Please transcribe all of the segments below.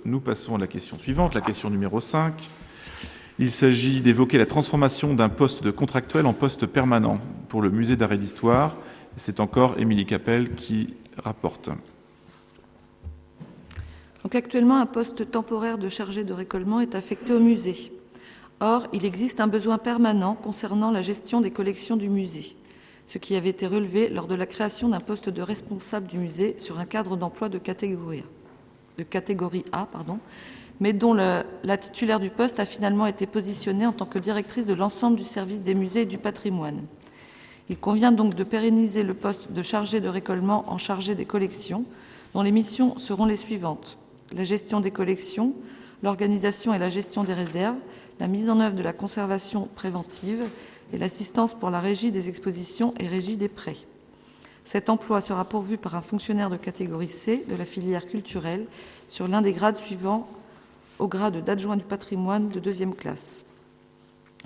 Nous passons à la question suivante, la question numéro 5. Il s'agit d'évoquer la transformation d'un poste de contractuel en poste permanent pour le musée d'art et d'histoire. C'est encore Émilie Capel qui rapporte. Donc actuellement, un poste temporaire de chargé de récollement est affecté au musée. Or, il existe un besoin permanent concernant la gestion des collections du musée, ce qui avait été relevé lors de la création d'un poste de responsable du musée sur un cadre d'emploi de catégorie A, mais dont la titulaire du poste a finalement été positionnée en tant que directrice de l'ensemble du service des musées et du patrimoine. Il convient donc de pérenniser le poste de chargé de récollement en chargé des collections, dont les missions seront les suivantes: la gestion des collections, l'organisation et la gestion des réserves, la mise en œuvre de la conservation préventive et l'assistance pour la régie des expositions et régie des prêts. Cet emploi sera pourvu par un fonctionnaire de catégorie C de la filière culturelle sur l'un des grades suivants au grade d'adjoint du patrimoine de 2e classe.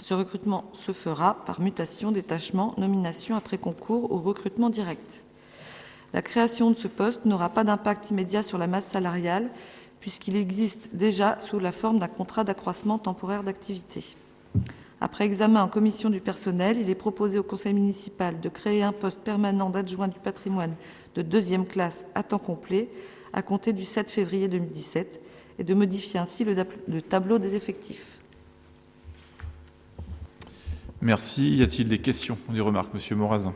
Ce recrutement se fera par mutation, détachement, nomination après concours ou recrutement direct. La création de ce poste n'aura pas d'impact immédiat sur la masse salariale puisqu'il existe déjà sous la forme d'un contrat d'accroissement temporaire d'activité. Après examen en commission du personnel, il est proposé au conseil municipal de créer un poste permanent d'adjoint du patrimoine de 2e classe à temps complet à compter du 7 février 2017 et de modifier ainsi le tableau des effectifs. Merci. Y a-t-il des questions ou des remarques, Monsieur Morazin?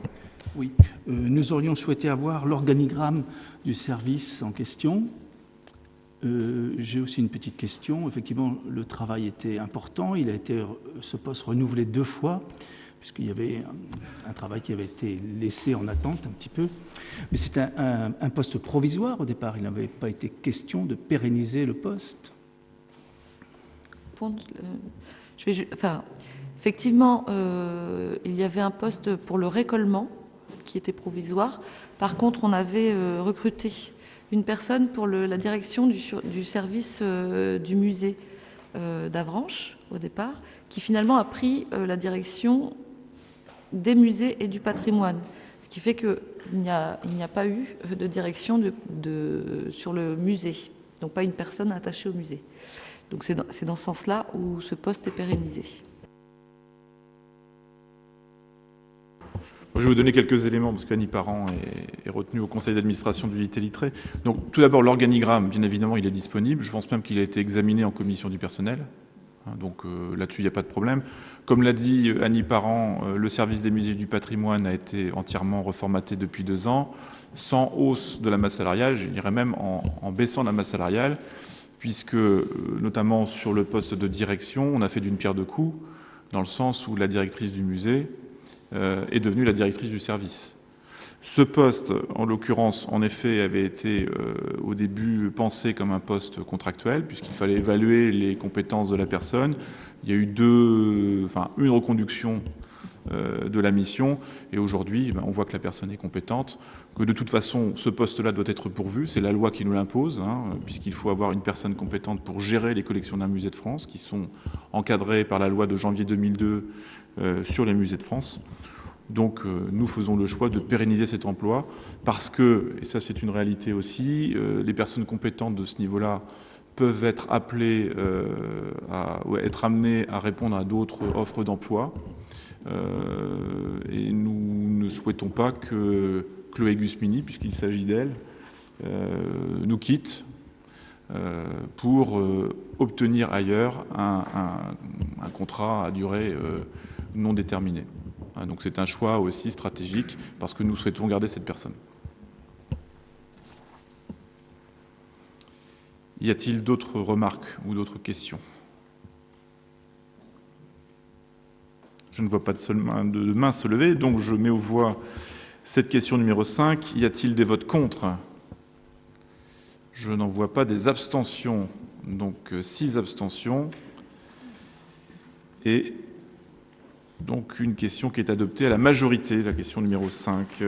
Oui, nous aurions souhaité avoir l'organigramme du service en question. J'ai aussi une petite question. Effectivement, le travail était important. Il a été, ce poste, renouvelé 2 fois, puisqu'il y avait un travail qui avait été laissé en attente un petit peu. Mais c'est un poste provisoire au départ. Il n'avait pas été question de pérenniser le poste. Effectivement, il y avait un poste pour le récollement qui était provisoire. Par contre, on avait recruté une personne pour la direction du service du musée d'Avranches, au départ, qui finalement a pris la direction des musées et du patrimoine. Ce qui fait qu'il n'y a pas eu de direction sur le musée, donc pas une personne attachée au musée. Donc c'est dans ce sens-là où ce poste est pérennisé. Je vais vous donner quelques éléments, parce qu'Annie Parent est retenue au conseil d'administration d'Unité Littré. Donc, tout d'abord, l'organigramme, bien évidemment, il est disponible. Je pense même qu'il a été examiné en commission du personnel. Donc, là-dessus, il n'y a pas de problème. Comme l'a dit Annie Parent, le service des musées du patrimoine a été entièrement reformaté depuis 2 ans, sans hausse de la masse salariale, je dirais même en baissant la masse salariale, puisque, notamment sur le poste de direction, on a fait d'une pierre deux coups, dans le sens où la directrice du musée est devenue la directrice du service. Ce poste, en l'occurrence, en effet, avait été au début pensé comme un poste contractuel, puisqu'il fallait évaluer les compétences de la personne. Il y a eu une reconduction de la mission, et aujourd'hui, on voit que la personne est compétente, que de toute façon, ce poste-là doit être pourvu, c'est la loi qui nous l'impose, puisqu'il faut avoir une personne compétente pour gérer les collections d'un musée de France, qui sont encadrées par la loi de janvier 2002 sur les musées de France. Donc nous faisons le choix de pérenniser cet emploi parce que, et ça c'est une réalité aussi, les personnes compétentes de ce niveau-là peuvent être appelées ou être amenées à répondre à d'autres offres d'emploi. Et nous ne souhaitons pas que Chloé Gusmini, puisqu'il s'agit d'elle, nous quitte pour obtenir ailleurs un contrat à durée non déterminée. Donc c'est un choix aussi stratégique parce que nous souhaitons garder cette personne. Y a-t-il d'autres remarques ou d'autres questions? Je ne vois pas de main se lever, donc je mets aux voix cette question numéro 5. Y a-t-il des votes contre? Je n'en vois pas. Des abstentions, donc 6 abstentions. Et donc une question qui est adoptée à la majorité, la question numéro 5.